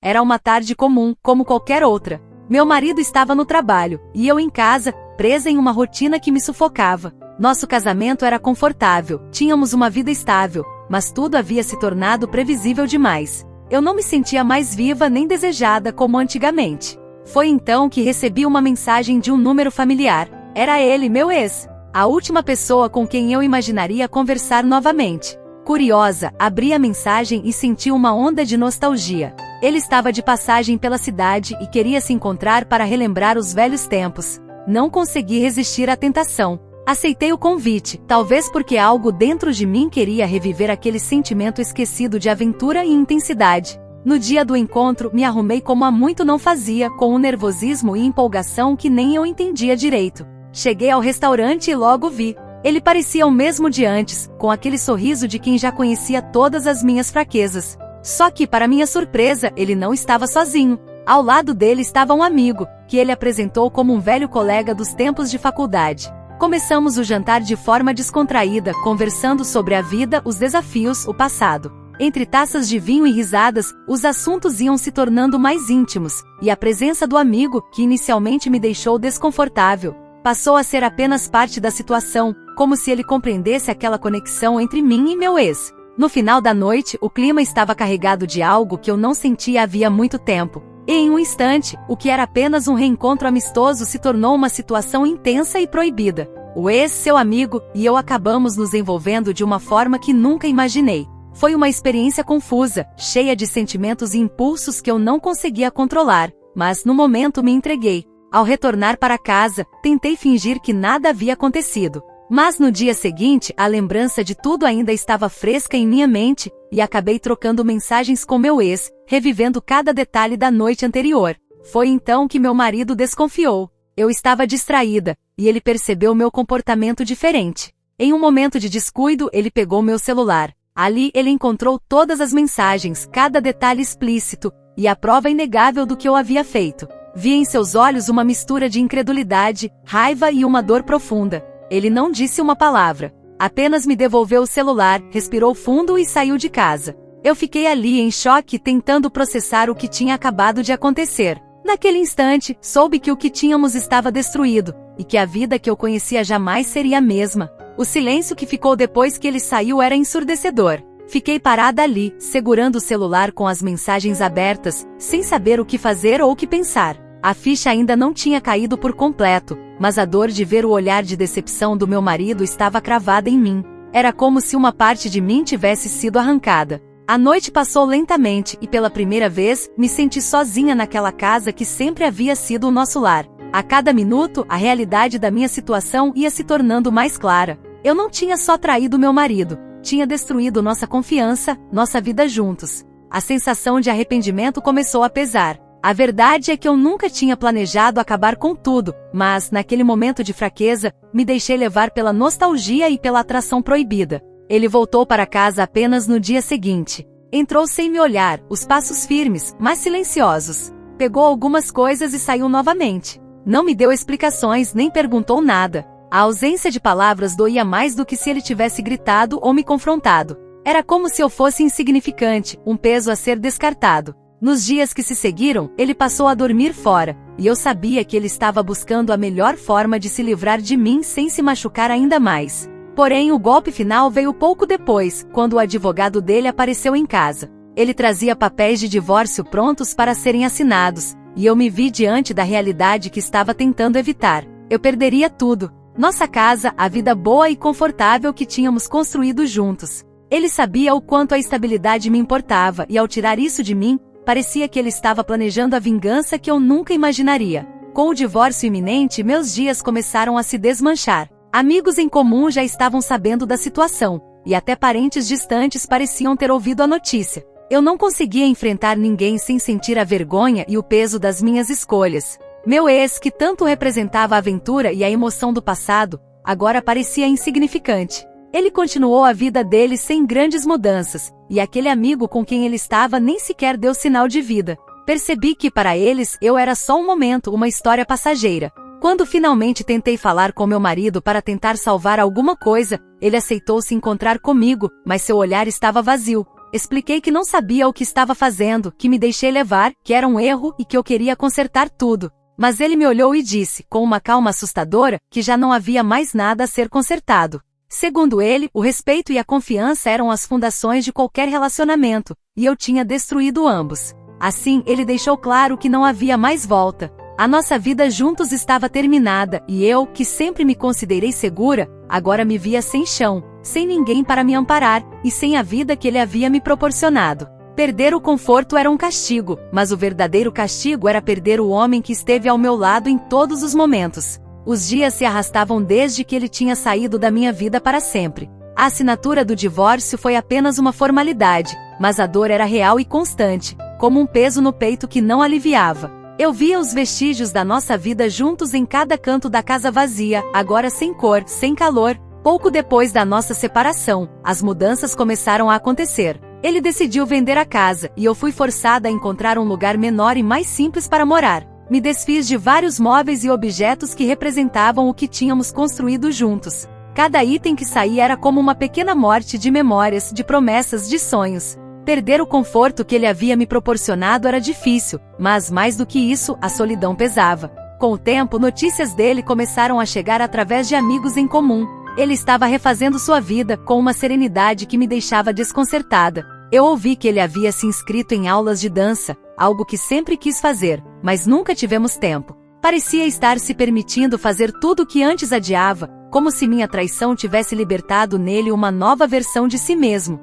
Era uma tarde comum, como qualquer outra. Meu marido estava no trabalho, e eu em casa, presa em uma rotina que me sufocava. Nosso casamento era confortável, tínhamos uma vida estável, mas tudo havia se tornado previsível demais. Eu não me sentia mais viva nem desejada como antigamente. Foi então que recebi uma mensagem de um número familiar. Era ele, meu ex. A última pessoa com quem eu imaginaria conversar novamente. Curiosa, abri a mensagem e senti uma onda de nostalgia. Ele estava de passagem pela cidade e queria se encontrar para relembrar os velhos tempos. Não consegui resistir à tentação. Aceitei o convite, talvez porque algo dentro de mim queria reviver aquele sentimento esquecido de aventura e intensidade. No dia do encontro, me arrumei como há muito não fazia, com um nervosismo e empolgação que nem eu entendia direito. Cheguei ao restaurante e logo vi. Ele parecia o mesmo de antes, com aquele sorriso de quem já conhecia todas as minhas fraquezas. Só que, para minha surpresa, ele não estava sozinho. Ao lado dele estava um amigo, que ele apresentou como um velho colega dos tempos de faculdade. Começamos o jantar de forma descontraída, conversando sobre a vida, os desafios, o passado. Entre taças de vinho e risadas, os assuntos iam se tornando mais íntimos, e a presença do amigo, que inicialmente me deixou desconfortável, passou a ser apenas parte da situação, como se ele compreendesse aquela conexão entre mim e meu ex. No final da noite, o clima estava carregado de algo que eu não sentia havia muito tempo. E em um instante, o que era apenas um reencontro amistoso se tornou uma situação intensa e proibida. O ex, seu amigo, e eu acabamos nos envolvendo de uma forma que nunca imaginei. Foi uma experiência confusa, cheia de sentimentos e impulsos que eu não conseguia controlar, mas no momento me entreguei. Ao retornar para casa, tentei fingir que nada havia acontecido. Mas no dia seguinte, a lembrança de tudo ainda estava fresca em minha mente, e acabei trocando mensagens com meu ex, revivendo cada detalhe da noite anterior. Foi então que meu marido desconfiou. Eu estava distraída, e ele percebeu meu comportamento diferente. Em um momento de descuido, ele pegou meu celular. Ali ele encontrou todas as mensagens, cada detalhe explícito, e a prova inegável do que eu havia feito. Vi em seus olhos uma mistura de incredulidade, raiva e uma dor profunda. Ele não disse uma palavra. Apenas me devolveu o celular, respirou fundo e saiu de casa. Eu fiquei ali em choque, tentando processar o que tinha acabado de acontecer. Naquele instante, soube que o que tínhamos estava destruído, e que a vida que eu conhecia jamais seria a mesma. O silêncio que ficou depois que ele saiu era ensurdecedor. Fiquei parada ali, segurando o celular com as mensagens abertas, sem saber o que fazer ou o que pensar. A ficha ainda não tinha caído por completo, mas a dor de ver o olhar de decepção do meu marido estava cravada em mim. Era como se uma parte de mim tivesse sido arrancada. A noite passou lentamente e pela primeira vez, me senti sozinha naquela casa que sempre havia sido o nosso lar. A cada minuto, a realidade da minha situação ia se tornando mais clara. Eu não tinha só traído meu marido, tinha destruído nossa confiança, nossa vida juntos. A sensação de arrependimento começou a pesar. A verdade é que eu nunca tinha planejado acabar com tudo, mas, naquele momento de fraqueza, me deixei levar pela nostalgia e pela atração proibida. Ele voltou para casa apenas no dia seguinte. Entrou sem me olhar, os passos firmes, mas silenciosos. Pegou algumas coisas e saiu novamente. Não me deu explicações nem perguntou nada. A ausência de palavras doía mais do que se ele tivesse gritado ou me confrontado. Era como se eu fosse insignificante, um peso a ser descartado. Nos dias que se seguiram, ele passou a dormir fora, e eu sabia que ele estava buscando a melhor forma de se livrar de mim sem se machucar ainda mais. Porém, o golpe final veio pouco depois, quando o advogado dele apareceu em casa. Ele trazia papéis de divórcio prontos para serem assinados, e eu me vi diante da realidade que estava tentando evitar. Eu perderia tudo. Nossa casa, a vida boa e confortável que tínhamos construído juntos. Ele sabia o quanto a estabilidade me importava, e ao tirar isso de mim, parecia que ele estava planejando a vingança que eu nunca imaginaria. Com o divórcio iminente, meus dias começaram a se desmanchar. Amigos em comum já estavam sabendo da situação, e até parentes distantes pareciam ter ouvido a notícia. Eu não conseguia enfrentar ninguém sem sentir a vergonha e o peso das minhas escolhas. Meu ex, que tanto representava a aventura e a emoção do passado, agora parecia insignificante. Ele continuou a vida dele sem grandes mudanças, e aquele amigo com quem ele estava nem sequer deu sinal de vida. Percebi que para eles eu era só um momento, uma história passageira. Quando finalmente tentei falar com meu marido para tentar salvar alguma coisa, ele aceitou se encontrar comigo, mas seu olhar estava vazio. Expliquei que não sabia o que estava fazendo, que me deixei levar, que era um erro e que eu queria consertar tudo. Mas ele me olhou e disse, com uma calma assustadora, que já não havia mais nada a ser consertado. Segundo ele, o respeito e a confiança eram as fundações de qualquer relacionamento, e eu tinha destruído ambos. Assim, ele deixou claro que não havia mais volta. A nossa vida juntos estava terminada, e eu, que sempre me considerei segura, agora me via sem chão, sem ninguém para me amparar, e sem a vida que ele havia me proporcionado. Perder o conforto era um castigo, mas o verdadeiro castigo era perder o homem que esteve ao meu lado em todos os momentos. Os dias se arrastavam desde que ele tinha saído da minha vida para sempre. A assinatura do divórcio foi apenas uma formalidade, mas a dor era real e constante, como um peso no peito que não aliviava. Eu via os vestígios da nossa vida juntos em cada canto da casa vazia, agora sem cor, sem calor. Pouco depois da nossa separação, as mudanças começaram a acontecer. Ele decidiu vender a casa, e eu fui forçada a encontrar um lugar menor e mais simples para morar. Me desfiz de vários móveis e objetos que representavam o que tínhamos construído juntos. Cada item que saía era como uma pequena morte de memórias, de promessas, de sonhos. Perder o conforto que ele havia me proporcionado era difícil, mas mais do que isso, a solidão pesava. Com o tempo, notícias dele começaram a chegar através de amigos em comum. Ele estava refazendo sua vida, com uma serenidade que me deixava desconcertada. Eu ouvi que ele havia se inscrito em aulas de dança, algo que sempre quis fazer, mas nunca tivemos tempo. Parecia estar se permitindo fazer tudo o que antes adiava, como se minha traição tivesse libertado nele uma nova versão de si mesmo.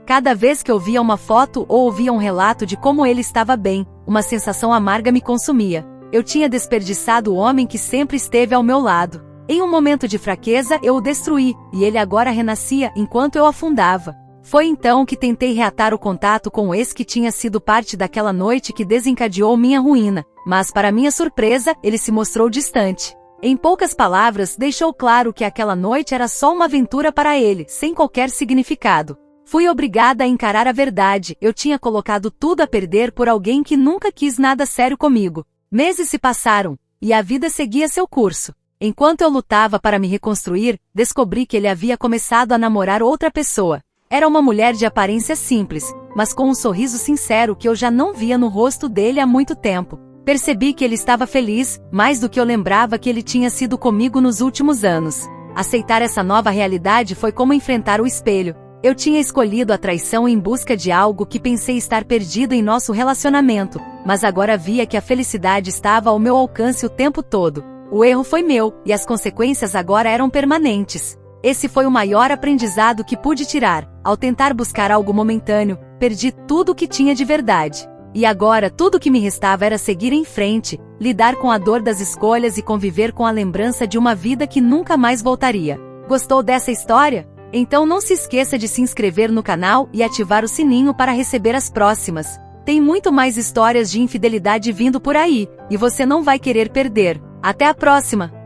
Cada vez que eu via uma foto ou ouvia um relato de como ele estava bem, uma sensação amarga me consumia. Eu tinha desperdiçado o homem que sempre esteve ao meu lado. Em um momento de fraqueza eu o destruí, e ele agora renascia enquanto eu afundava. Foi então que tentei reatar o contato com o ex que tinha sido parte daquela noite que desencadeou minha ruína, mas para minha surpresa, ele se mostrou distante. Em poucas palavras, deixou claro que aquela noite era só uma aventura para ele, sem qualquer significado. Fui obrigada a encarar a verdade, eu tinha colocado tudo a perder por alguém que nunca quis nada sério comigo. Meses se passaram, e a vida seguia seu curso. Enquanto eu lutava para me reconstruir, descobri que ele havia começado a namorar outra pessoa. Era uma mulher de aparência simples, mas com um sorriso sincero que eu já não via no rosto dele há muito tempo. Percebi que ele estava feliz, mais do que eu lembrava que ele tinha sido comigo nos últimos anos. Aceitar essa nova realidade foi como enfrentar o espelho. Eu tinha escolhido a traição em busca de algo que pensei estar perdido em nosso relacionamento, mas agora via que a felicidade estava ao meu alcance o tempo todo. O erro foi meu, e as consequências agora eram permanentes. Esse foi o maior aprendizado que pude tirar. Ao tentar buscar algo momentâneo, perdi tudo o que tinha de verdade. E agora tudo o que me restava era seguir em frente, lidar com a dor das escolhas e conviver com a lembrança de uma vida que nunca mais voltaria. Gostou dessa história? Então não se esqueça de se inscrever no canal e ativar o sininho para receber as próximas. Tem muito mais histórias de infidelidade vindo por aí, e você não vai querer perder. Até a próxima!